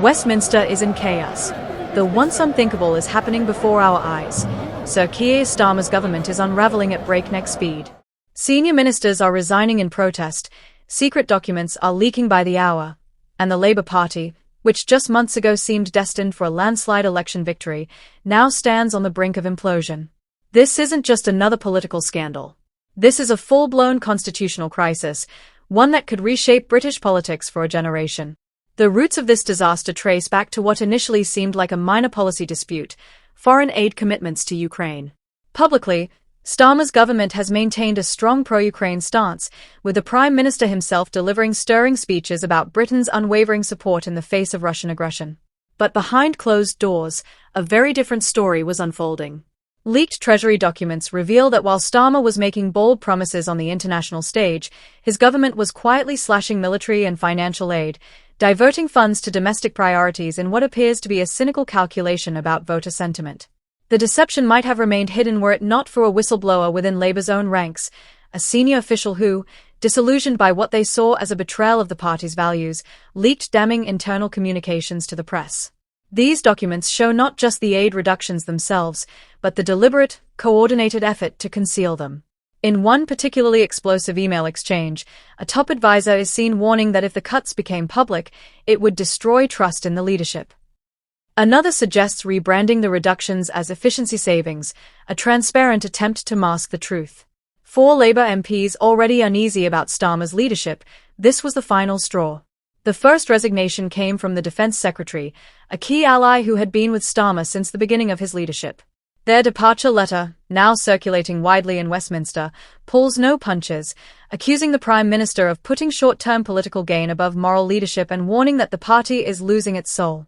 Westminster is in chaos. The once unthinkable is happening before our eyes. Sir Keir Starmer's government is unraveling at breakneck speed. Senior ministers are resigning in protest, secret documents are leaking by the hour, and the Labour Party, which just months ago seemed destined for a landslide election victory, now stands on the brink of implosion. This isn't just another political scandal. This is a full-blown constitutional crisis, one that could reshape British politics for a generation. The roots of this disaster trace back to what initially seemed like a minor policy dispute: foreign aid commitments to Ukraine. Publicly, Starmer's government has maintained a strong pro-Ukraine stance, with the Prime Minister himself delivering stirring speeches about Britain's unwavering support in the face of Russian aggression. But behind closed doors, a very different story was unfolding. Leaked Treasury documents reveal that while Starmer was making bold promises on the international stage, his government was quietly slashing military and financial aid, diverting funds to domestic priorities in what appears to be a cynical calculation about voter sentiment. The deception might have remained hidden were it not for a whistleblower within Labour's own ranks, a senior official who, disillusioned by what they saw as a betrayal of the party's values, leaked damning internal communications to the press. These documents show not just the aid reductions themselves, but the deliberate, coordinated effort to conceal them. In one particularly explosive email exchange, a top advisor is seen warning that if the cuts became public, it would destroy trust in the leadership. Another suggests rebranding the reductions as efficiency savings, a transparent attempt to mask the truth. For Labour MPs already uneasy about Starmer's leadership, this was the final straw. The first resignation came from the Defence Secretary, a key ally who had been with Starmer since the beginning of his leadership. Their departure letter, now circulating widely in Westminster, pulls no punches, accusing the Prime Minister of putting short-term political gain above moral leadership and warning that the party is losing its soul.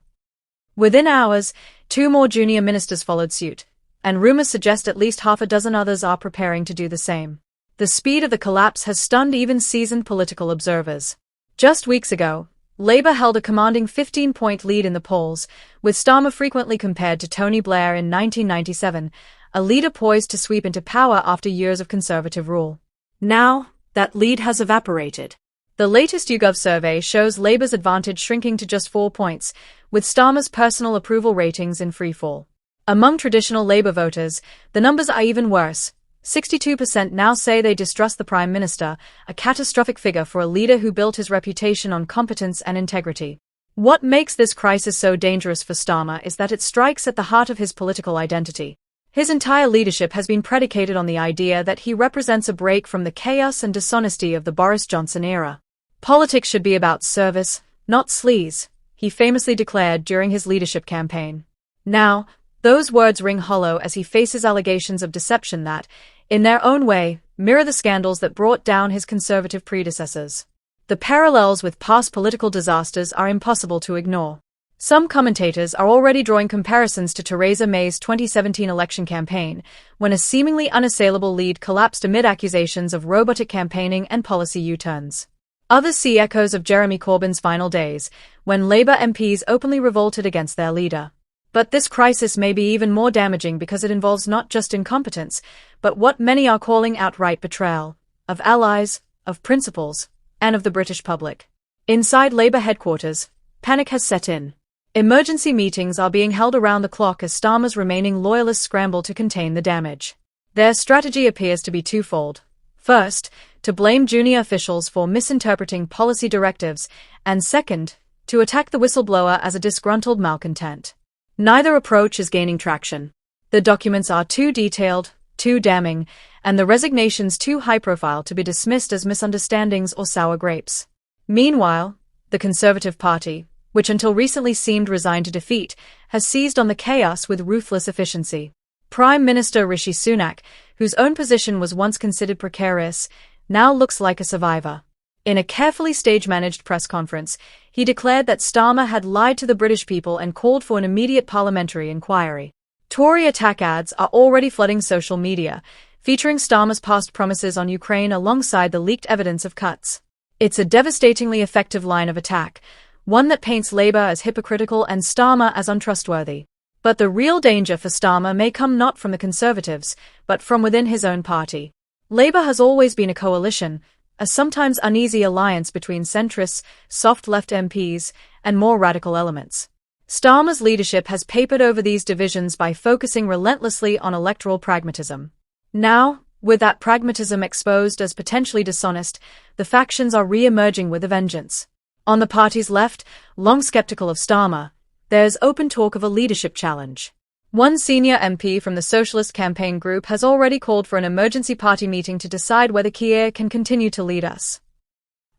Within hours, 2 more junior ministers followed suit, and rumours suggest at least half a dozen others are preparing to do the same. The speed of the collapse has stunned even seasoned political observers. Just weeks ago, Labour held a commanding 15-point lead in the polls, with Starmer frequently compared to Tony Blair in 1997, a leader poised to sweep into power after years of Conservative rule. Now, that lead has evaporated. The latest YouGov survey shows Labour's advantage shrinking to just 4 points, with Starmer's personal approval ratings in freefall. Among traditional Labour voters, the numbers are even worse. 62% now say they distrust the Prime Minister, a catastrophic figure for a leader who built his reputation on competence and integrity. What makes this crisis so dangerous for Starmer is that it strikes at the heart of his political identity. His entire leadership has been predicated on the idea that he represents a break from the chaos and dishonesty of the Boris Johnson era. Politics should be about service, not sleaze, he famously declared during his leadership campaign. Now, those words ring hollow as he faces allegations of deception that, in their own way, mirror the scandals that brought down his Conservative predecessors. The parallels with past political disasters are impossible to ignore. Some commentators are already drawing comparisons to Theresa May's 2017 election campaign, when a seemingly unassailable lead collapsed amid accusations of robotic campaigning and policy U-turns. Others see echoes of Jeremy Corbyn's final days, when Labour MPs openly revolted against their leader. But this crisis may be even more damaging because it involves not just incompetence, but what many are calling outright betrayal of allies, of principles, and of the British public. Inside Labour headquarters, panic has set in. Emergency meetings are being held around the clock as Starmer's remaining loyalists scramble to contain the damage. Their strategy appears to be twofold. First, to blame junior officials for misinterpreting policy directives, and second, to attack the whistleblower as a disgruntled malcontent. Neither approach is gaining traction. The documents are too detailed, too damning, and the resignations too high-profile to be dismissed as misunderstandings or sour grapes. Meanwhile, the Conservative Party, which until recently seemed resigned to defeat, has seized on the chaos with ruthless efficiency. Prime Minister Rishi Sunak, whose own position was once considered precarious, now looks like a survivor. In a carefully stage-managed press conference, he declared that Starmer had lied to the British people and called for an immediate parliamentary inquiry. Tory attack ads are already flooding social media, featuring Starmer's past promises on Ukraine alongside the leaked evidence of cuts. It's a devastatingly effective line of attack, one that paints Labour as hypocritical and Starmer as untrustworthy. But the real danger for Starmer may come not from the Conservatives, but from within his own party. Labour has always been a coalition, a sometimes uneasy alliance between centrists, soft-left MPs, and more radical elements. Starmer's leadership has papered over these divisions by focusing relentlessly on electoral pragmatism. Now, with that pragmatism exposed as potentially dishonest, the factions are re-emerging with a vengeance. On the party's left, long skeptical of Starmer, there's open talk of a leadership challenge. One senior MP from the Socialist Campaign Group has already called for an emergency party meeting to decide whether Keir can continue to lead us.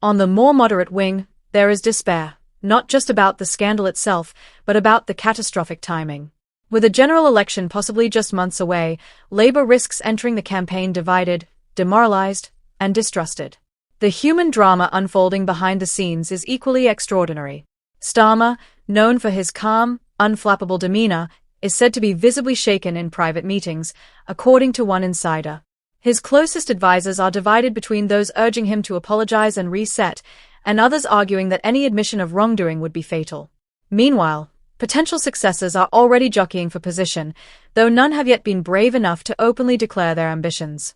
On the more moderate wing, there is despair, not just about the scandal itself, but about the catastrophic timing. With a general election possibly just months away, Labour risks entering the campaign divided, demoralised, and distrusted. The human drama unfolding behind the scenes is equally extraordinary. Starmer, known for his calm, unflappable demeanour, is said to be visibly shaken in private meetings, according to one insider. His closest advisers are divided between those urging him to apologise and reset, and others arguing that any admission of wrongdoing would be fatal. Meanwhile, potential successors are already jockeying for position, though none have yet been brave enough to openly declare their ambitions.